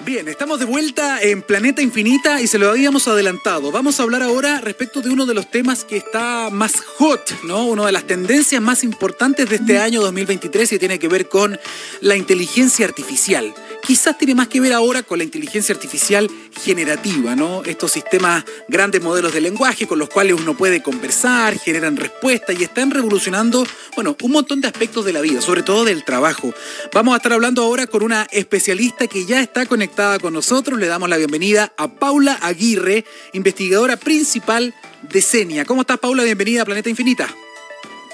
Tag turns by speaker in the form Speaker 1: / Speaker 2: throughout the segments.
Speaker 1: Bien, estamos de vuelta en Planeta Infinita y se lo habíamos adelantado. Vamos a hablar ahora respecto de uno de los temas que está más hot, ¿no? Una de las tendencias más importantes de este año 2023 y tiene que ver con la inteligencia artificial. Quizás tiene más que ver ahora con la inteligencia artificial generativa, ¿no? Estos sistemas, grandes modelos de lenguaje con los cuales uno puede conversar, generan respuestas y están revolucionando, bueno, un montón de aspectos de la vida, sobre todo del trabajo. Vamos a estar hablando ahora con una especialista que ya está conectada con nosotros. Le damos la bienvenida a Paula Aguirre, investigadora principal de Senia. ¿Cómo estás, Paula? Bienvenida a Planeta Infinita.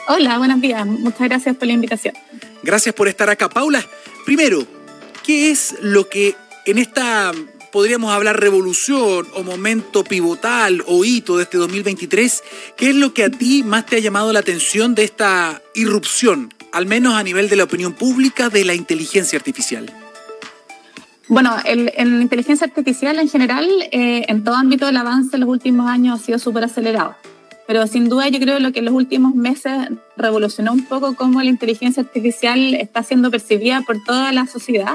Speaker 2: Hola, buenos días. Muchas gracias por la invitación.
Speaker 1: Gracias por estar acá. Paula, primero, ¿qué es lo que en esta, podríamos hablar, revolución o momento pivotal o hito de este 2023, qué es lo que a ti más te ha llamado la atención de esta irrupción, al menos a nivel de la opinión pública, de la inteligencia artificial?
Speaker 2: Bueno, en inteligencia artificial en general, en todo ámbito el avance en los últimos años ha sido súper acelerado. Pero sin duda yo creo que lo que en los últimos meses revolucionó un poco cómo la inteligencia artificial está siendo percibida por toda la sociedad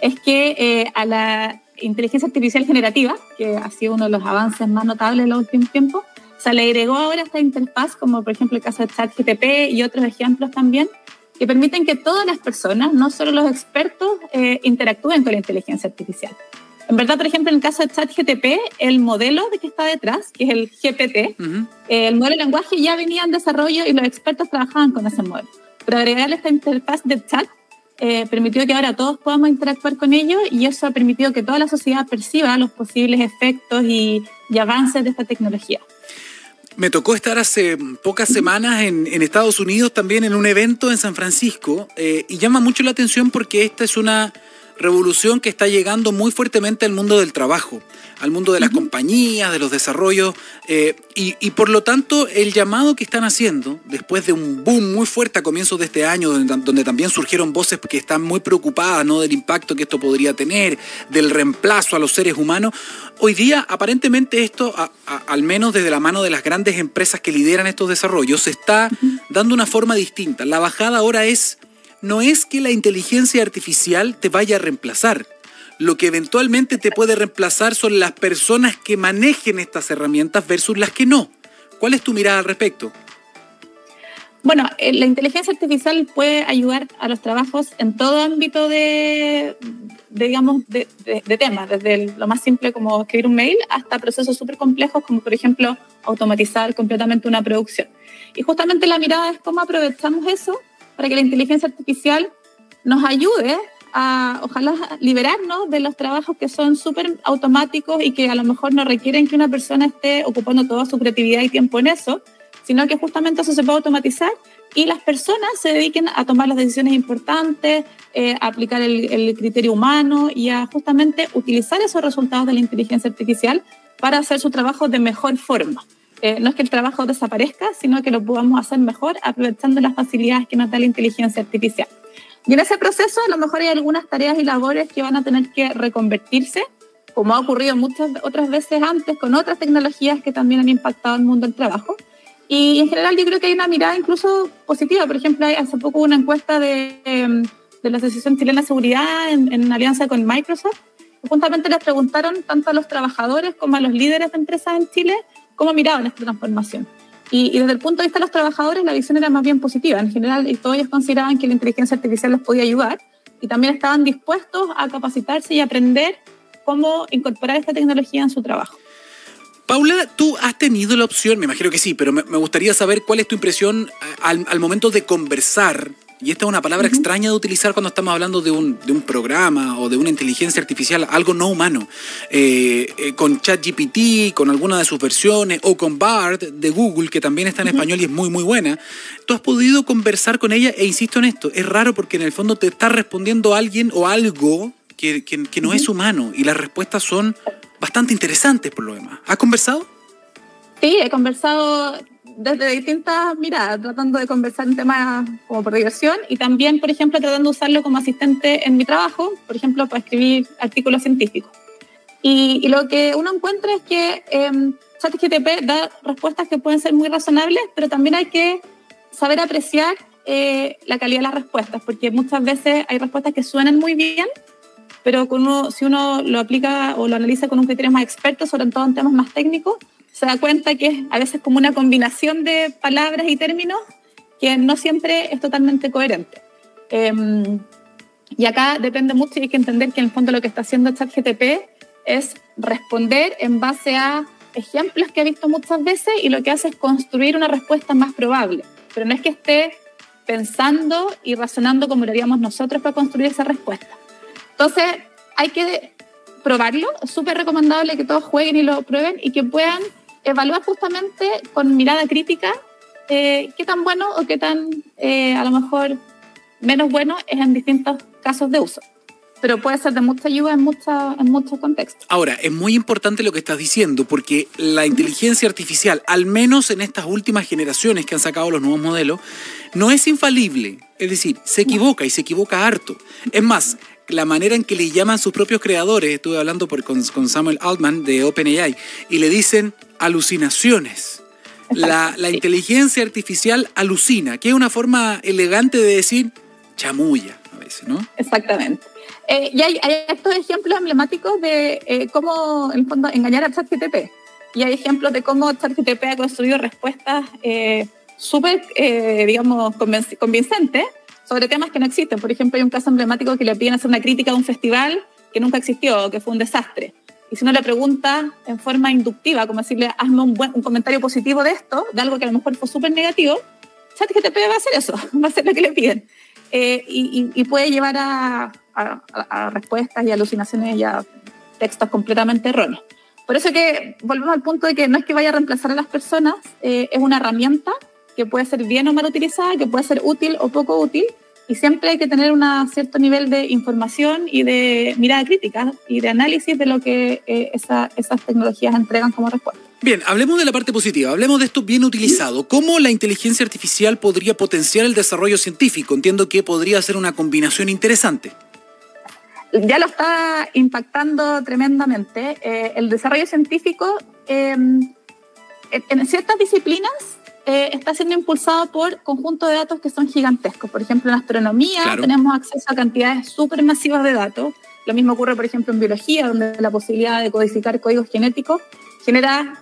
Speaker 2: es que a la inteligencia artificial generativa, que ha sido uno de los avances más notables en los últimos tiempos, se le agregó ahora esta interfaz, como por ejemplo el caso de ChatGPT y otros ejemplos también, que permiten que todas las personas, no solo los expertos, interactúen con la inteligencia artificial. En verdad, por ejemplo, en el caso de ChatGPT, el modelo de que está detrás, que es el GPT, el modelo de lenguaje ya venía en desarrollo y los expertos trabajaban con ese modelo. Pero agregarle esta interfaz de chat permitió que ahora todos podamos interactuar con ellos y eso ha permitido que toda la sociedad perciba los posibles efectos y avances de esta tecnología.
Speaker 1: Me tocó estar hace pocas semanas en Estados Unidos también en un evento en San Francisco y llama mucho la atención porque esta es una revolución que está llegando muy fuertemente al mundo del trabajo, al mundo de las compañías, de los desarrollos y por lo tanto el llamado que están haciendo después de un boom muy fuerte a comienzos de este año donde también surgieron voces que están muy preocupadas, ¿no?, del impacto que esto podría tener, del reemplazo a los seres humanos. Hoy día aparentemente esto, al menos desde la mano de las grandes empresas que lideran estos desarrollos, se está dando una forma distinta. La bajada ahora no es que la inteligencia artificial te vaya a reemplazar. Lo que eventualmente te puede reemplazar son las personas que manejen estas herramientas versus las que no. ¿Cuál es tu mirada al respecto?
Speaker 2: Bueno, la inteligencia artificial puede ayudar a los trabajos en todo ámbito de temas, desde lo más simple como escribir un mail hasta procesos súper complejos como, por ejemplo, automatizar completamente una producción. Y justamente la mirada es cómo aprovechamos eso para que la inteligencia artificial nos ayude a, ojalá, liberarnos de los trabajos que son súper automáticos y que a lo mejor no requieren que una persona esté ocupando toda su creatividad y tiempo en eso, sino que justamente eso se puede automatizar y las personas se dediquen a tomar las decisiones importantes, a aplicar el criterio humano y a justamente utilizar esos resultados de la inteligencia artificial para hacer su trabajo de mejor forma. No es que el trabajo desaparezca, sino que lo podamos hacer mejor aprovechando las facilidades que nos da la inteligencia artificial. Y en ese proceso a lo mejor hay algunas tareas y labores que van a tener que reconvertirse, como ha ocurrido muchas otras veces antes con otras tecnologías que también han impactado el mundo del trabajo. Y en general yo creo que hay una mirada incluso positiva. Por ejemplo, hace poco hubo una encuesta de la Asociación Chilena de Seguridad en alianza con Microsoft. Justamente les preguntaron tanto a los trabajadores como a los líderes de empresas en Chile cómo miraban esta transformación. Y desde el punto de vista de los trabajadores, la visión era más bien positiva. En general, todos ellos consideraban que la inteligencia artificial les podía ayudar y también estaban dispuestos a capacitarse y aprender cómo incorporar esta tecnología en su trabajo.
Speaker 1: Paula, tú has tenido la opción, me imagino que sí, pero me gustaría saber cuál es tu impresión al momento de conversar. Y esta es una palabra extraña de utilizar cuando estamos hablando de un programa o de una inteligencia artificial, algo no humano. Con ChatGPT, con alguna de sus versiones, o con Bard de Google, que también está en español y es muy, muy buena. Tú has podido conversar con ella e insisto en esto, es raro porque en el fondo te está respondiendo alguien o algo que no es humano y las respuestas son bastante interesantes por lo demás. ¿Has conversado?
Speaker 2: Sí, he conversado desde distintas miradas, tratando de conversar en temas como por diversión y también, por ejemplo, tratando de usarlo como asistente en mi trabajo, por ejemplo, para escribir artículos científicos. Y lo que uno encuentra es que ChatGPT da respuestas que pueden ser muy razonables, pero también hay que saber apreciar la calidad de las respuestas, porque muchas veces hay respuestas que suenan muy bien, pero si uno lo aplica o lo analiza con un criterio más experto, sobre todo en temas más técnicos, se da cuenta que es a veces como una combinación de palabras y términos que no siempre es totalmente coherente. Y acá depende mucho y hay que entender que en el fondo lo que está haciendo ChatGPT es responder en base a ejemplos que ha visto muchas veces y lo que hace es construir una respuesta más probable. Pero no es que esté pensando y razonando como lo haríamos nosotros para construir esa respuesta. Entonces, hay que probarlo. Es súper recomendable que todos jueguen y lo prueben y que puedan evaluar justamente con mirada crítica qué tan bueno o qué tan, a lo mejor, menos bueno es en distintos casos de uso. Pero puede ser de mucha ayuda en muchos contextos.
Speaker 1: Ahora, es muy importante lo que estás diciendo, porque la inteligencia artificial, al menos en estas últimas generaciones que han sacado los nuevos modelos, no es infalible. Es decir, se equivoca y se equivoca harto. Es más, la manera en que le llaman sus propios creadores, estuve hablando con Samuel Altman de OpenAI, y le dicen alucinaciones. La inteligencia artificial alucina, que es una forma elegante de decir chamulla a veces, ¿no?
Speaker 2: Exactamente. Y hay estos ejemplos emblemáticos de cómo, en el fondo, engañar a ChatGPT. Y hay ejemplos de cómo ChatGPT ha construido respuestas súper, digamos, convincentes sobre temas que no existen. Por ejemplo, hay un caso emblemático que le piden hacer una crítica a un festival que nunca existió, que fue un desastre. Y si uno le pregunta en forma inductiva, como decirle, hazme un comentario positivo de esto, de algo que a lo mejor fue súper negativo, ChatGPT va a hacer eso, va a hacer lo que le piden. Y puede llevar a respuestas y alucinaciones y a textos completamente erróneos. Por eso que volvemos al punto de que no es que vaya a reemplazar a las personas, es una herramienta que puede ser bien o mal utilizada, que puede ser útil o poco útil, y siempre hay que tener un cierto nivel de información y de mirada crítica y de análisis de lo que esas tecnologías entregan como respuesta.
Speaker 1: Bien, hablemos de la parte positiva, hablemos de esto bien utilizado. ¿Cómo la inteligencia artificial podría potenciar el desarrollo científico? Entiendo que podría ser una combinación interesante.
Speaker 2: Ya lo está impactando tremendamente. El desarrollo científico en ciertas disciplinas está siendo impulsado por conjuntos de datos que son gigantescos. Por ejemplo, en astronomía tenemos acceso a cantidades súper masivas de datos. Lo mismo ocurre, por ejemplo, en biología, donde la posibilidad de codificar códigos genéticos genera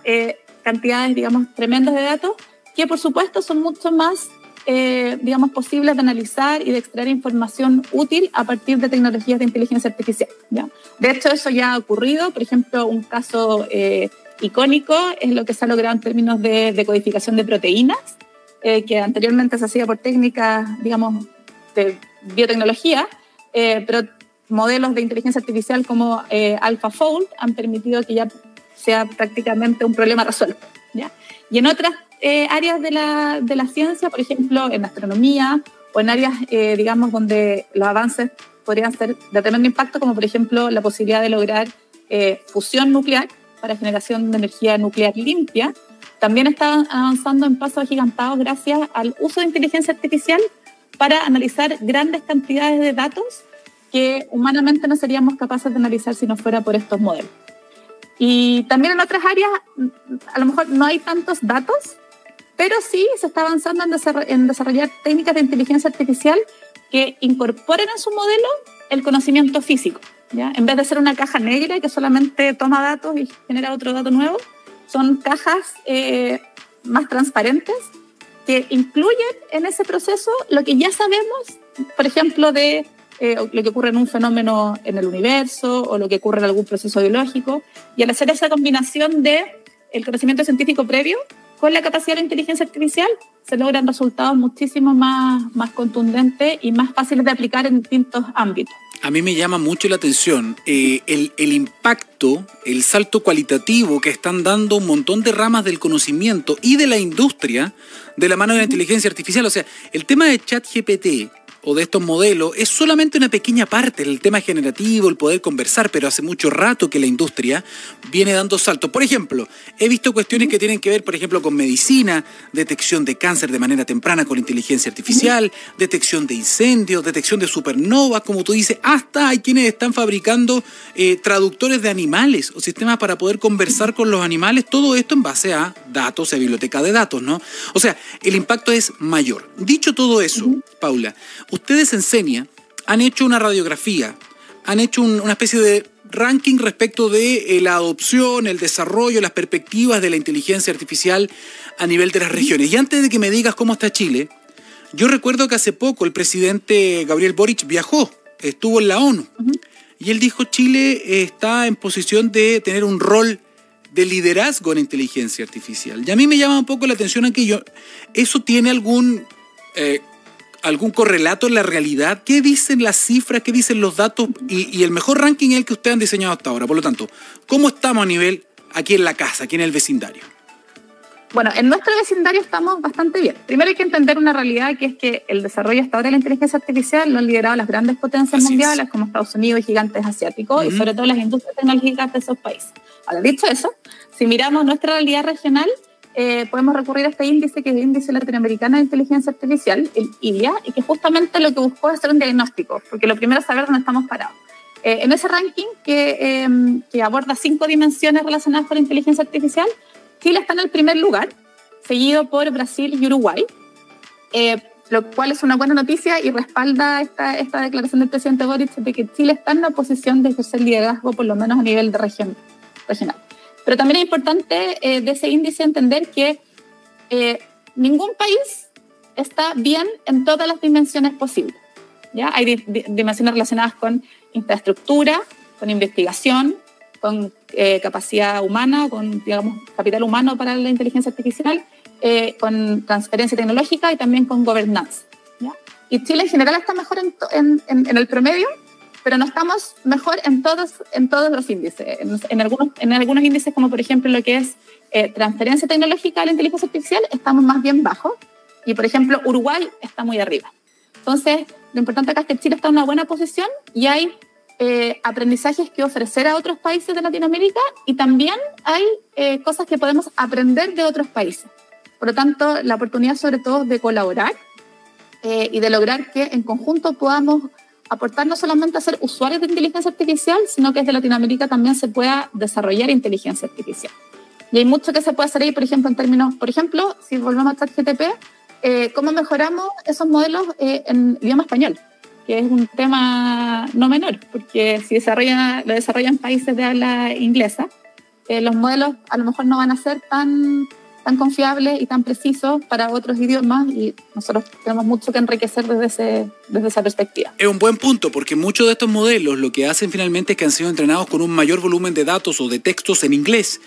Speaker 2: cantidades, digamos, tremendas de datos, que por supuesto son mucho más, digamos, posibles de analizar y de extraer información útil a partir de tecnologías de inteligencia artificial, ¿ya? De hecho, eso ya ha ocurrido. Por ejemplo, un caso icónico es lo que se ha logrado en términos de codificación de proteínas, que anteriormente se hacía por técnicas, digamos, de biotecnología, pero modelos de inteligencia artificial como AlphaFold han permitido que ya sea prácticamente un problema resuelto, ¿ya? Y en otras áreas de la ciencia, por ejemplo, en astronomía o en áreas, digamos, donde los avances podrían ser de tremendo impacto, como por ejemplo la posibilidad de lograr fusión nuclear para generación de energía nuclear limpia, también está avanzando en pasos agigantados gracias al uso de inteligencia artificial para analizar grandes cantidades de datos que humanamente no seríamos capaces de analizar si no fuera por estos modelos. Y también en otras áreas, a lo mejor no hay tantos datos, pero sí se está avanzando en desarrollar técnicas de inteligencia artificial que incorporen en su modelo el conocimiento físico, ¿ya? En vez de ser una caja negra que solamente toma datos y genera otro dato nuevo, son cajas más transparentes que incluyen en ese proceso lo que ya sabemos, por ejemplo, de lo que ocurre en un fenómeno en el universo o lo que ocurre en algún proceso biológico. Y al hacer esa combinación de el conocimiento científico previo con la capacidad de la inteligencia artificial, se logran resultados muchísimo más contundentes y más fáciles de aplicar en distintos ámbitos.
Speaker 1: A mí me llama mucho la atención el impacto, el salto cualitativo que están dando un montón de ramas del conocimiento y de la industria de la mano de la inteligencia artificial. O sea, el tema de ChatGPT o de estos modelos es solamente una pequeña parte del tema generativo, el poder conversar, pero hace mucho rato que la industria viene dando saltos. Por ejemplo, he visto cuestiones que tienen que ver, por ejemplo, con medicina, detección de cáncer de manera temprana con inteligencia artificial, detección de incendios, detección de supernovas, como tú dices, hasta hay quienes están fabricando traductores de animales o sistemas para poder conversar con los animales, todo esto en base a datos, a biblioteca de datos, ¿no? O sea, el impacto es mayor. Dicho todo eso, Paula, ustedes en CENIA han hecho una radiografía han hecho una especie de ranking respecto de la adopción, el desarrollo, las perspectivas de la inteligencia artificial a nivel de las regiones. Y antes de que me digas cómo está Chile, yo recuerdo que hace poco el presidente Gabriel Boric viajó, estuvo en la ONU, y él dijo Chile está en posición de tener un rol de liderazgo en inteligencia artificial. Y a mí me llama un poco la atención aquello. ¿Eso tiene algún correlato en la realidad? ¿Qué dicen las cifras? ¿Qué dicen los datos? Y el mejor ranking es el que ustedes han diseñado hasta ahora. Por lo tanto, ¿cómo estamos a nivel aquí en la casa, aquí en el vecindario?
Speaker 2: Bueno, en nuestro vecindario estamos bastante bien. Primero hay que entender una realidad, que es que el desarrollo hasta ahora de la inteligencia artificial lo han liderado las grandes potencias mundiales, como Estados Unidos y gigantes asiáticos, y sobre todo las industrias tecnológicas de esos países. Ahora, dicho eso, si miramos nuestra realidad regional, podemos recurrir a este índice, que es el Índice Latinoamericano de Inteligencia Artificial, el ILIA, y que justamente lo que buscó es hacer un diagnóstico, porque lo primero es saber dónde estamos parados. En ese ranking, que aborda 5 dimensiones relacionadas con la inteligencia artificial, Chile está en el primer lugar, seguido por Brasil y Uruguay, lo cual es una buena noticia y respalda esta declaración del presidente Boric de que Chile está en una posición de ejercer liderazgo, por lo menos a nivel de regional. Pero también es importante de ese índice entender que ningún país está bien en todas las dimensiones posibles, ¿ya? Hay dimensiones relacionadas con infraestructura, con investigación, con capacidad humana, con, digamos, capital humano para la inteligencia artificial, con transferencia tecnológica y también con gobernanza, ¿ya? Y Chile en general está mejor en el promedio, pero no estamos mejor en todos los índices. En algunos índices, como por ejemplo lo que es transferencia tecnológica a la inteligencia artificial, estamos más bien bajos, y por ejemplo Uruguay está muy arriba. Entonces, lo importante acá es que Chile está en una buena posición y hay aprendizajes que ofrecer a otros países de Latinoamérica, y también hay cosas que podemos aprender de otros países. Por lo tanto, la oportunidad sobre todo de colaborar y de lograr que en conjunto podamos aportar no solamente a ser usuarios de inteligencia artificial, sino que desde Latinoamérica también se pueda desarrollar inteligencia artificial. Y hay mucho que se puede hacer ahí, por ejemplo, en términos, por ejemplo, si volvemos a ChatGPT, cómo mejoramos esos modelos en idioma español, que es un tema no menor, porque si lo desarrollan países de habla inglesa, los modelos a lo mejor no van a ser tan confiables y tan precisos para otros idiomas, y nosotros tenemos mucho que enriquecer desde esa perspectiva.
Speaker 1: Es un buen punto, porque muchos de estos modelos lo que hacen finalmente es que han sido entrenados con un mayor volumen de datos o de textos en inglés.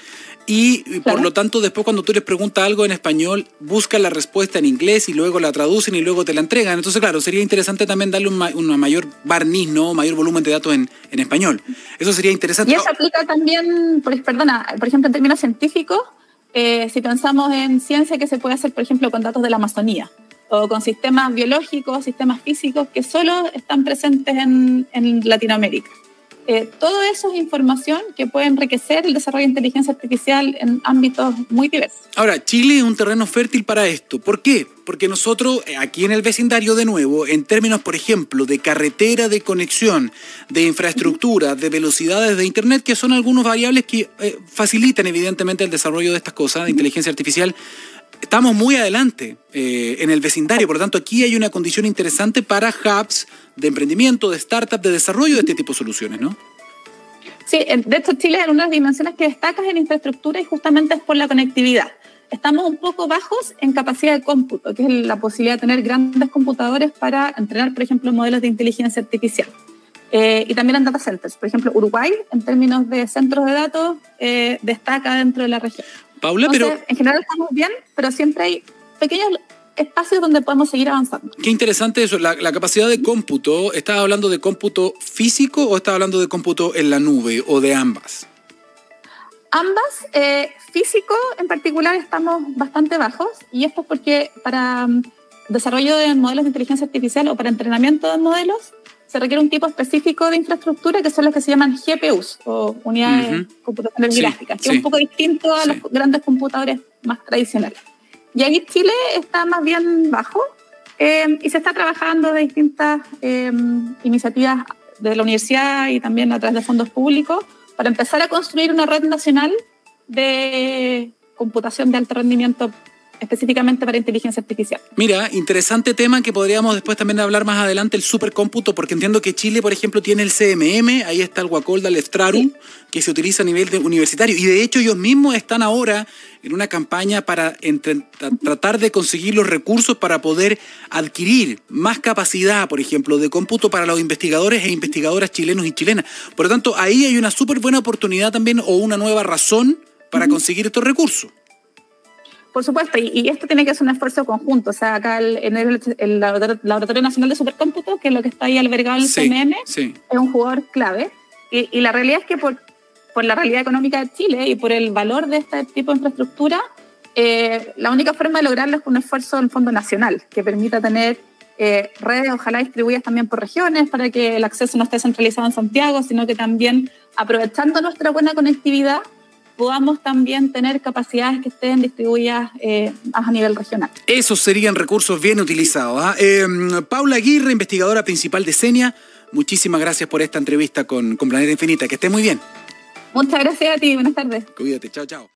Speaker 1: Y por lo tanto, después cuando tú les preguntas algo en español, buscan la respuesta en inglés y luego la traducen y luego te la entregan. Entonces, claro, sería interesante también darle un mayor barniz, ¿no? Mayor volumen de datos en español. Eso sería interesante.
Speaker 2: Y eso aplica también, por ejemplo, en términos científicos, si pensamos en ciencia que se puede hacer, por ejemplo, con datos de la Amazonía, o con sistemas biológicos, sistemas físicos que solo están presentes en Latinoamérica. Todo eso es información que puede enriquecer el desarrollo de inteligencia artificial en ámbitos muy diversos.
Speaker 1: Ahora, Chile es un terreno fértil para esto. ¿Por qué? Porque nosotros, aquí en el vecindario de nuevo, en términos, por ejemplo, de carretera de conexión, de infraestructura, de velocidades de internet, que son algunos variables que facilitan evidentemente el desarrollo de estas cosas, de inteligencia artificial, estamos muy adelante en el vecindario. Por lo tanto, aquí hay una condición interesante para hubs de emprendimiento, de startup, de desarrollo de este tipo de soluciones, ¿no?
Speaker 2: Sí, de hecho Chile es una de las dimensiones que destacas en infraestructura, y justamente es por la conectividad. Estamos un poco bajos en capacidad de cómputo, que es la posibilidad de tener grandes computadores para entrenar, por ejemplo, modelos de inteligencia artificial. Y también en data centers. Por ejemplo, Uruguay, en términos de centros de datos, destaca dentro de la región.
Speaker 1: Paula,
Speaker 2: entonces, en general estamos bien, pero siempre hay pequeños espacios donde podemos seguir avanzando.
Speaker 1: Qué interesante eso, la capacidad de cómputo. ¿Estás hablando de cómputo físico o estás hablando de cómputo en la nube, o de ambas?
Speaker 2: Ambas. Físico en particular estamos bastante bajos, y esto es porque para desarrollo de modelos de inteligencia artificial o para entrenamiento de modelos se requiere un tipo específico de infraestructura, que son los que se llaman GPUs, o unidades computacionales gráficas, que es un poco distinto a los grandes computadores más tradicionales. Y aquí Chile está más bien bajo, y se está trabajando de distintas iniciativas de la universidad y también a través de fondos públicos para empezar a construir una red nacional de computación de alto rendimiento específicamente para inteligencia artificial.
Speaker 1: Mira, interesante tema que podríamos después también hablar más adelante, el supercómputo, porque entiendo que Chile, por ejemplo, tiene el CMM, ahí está el Guacolda, el Eftrarum, sí, que se utiliza a nivel universitario, y de hecho ellos mismos están ahora en una campaña para tratar de conseguir los recursos para poder adquirir más capacidad, por ejemplo, de cómputo para los investigadores e investigadoras chilenos y chilenas. Por lo tanto, ahí hay una súper buena oportunidad también, o una nueva razón para conseguir estos recursos.
Speaker 2: Por supuesto, y esto tiene que ser un esfuerzo conjunto. O sea, acá el Laboratorio Nacional de Supercómputo, que es lo que está ahí albergado en el CMM, es un jugador clave. Y la realidad es que por la realidad económica de Chile y por el valor de este tipo de infraestructura, la única forma de lograrlo es con un esfuerzo en fondo nacional, que permita tener redes, ojalá distribuidas también por regiones, para que el acceso no esté centralizado en Santiago, sino que también, aprovechando nuestra buena conectividad, podamos también tener capacidades que estén distribuidas a nivel regional.
Speaker 1: Esos serían recursos bien utilizados. Paula Aguirre, investigadora principal de CENIA, muchísimas gracias por esta entrevista con Planeta Infinita. Que esté muy bien.
Speaker 2: Muchas gracias a ti, buenas tardes.
Speaker 1: Cuídate, chao, chao.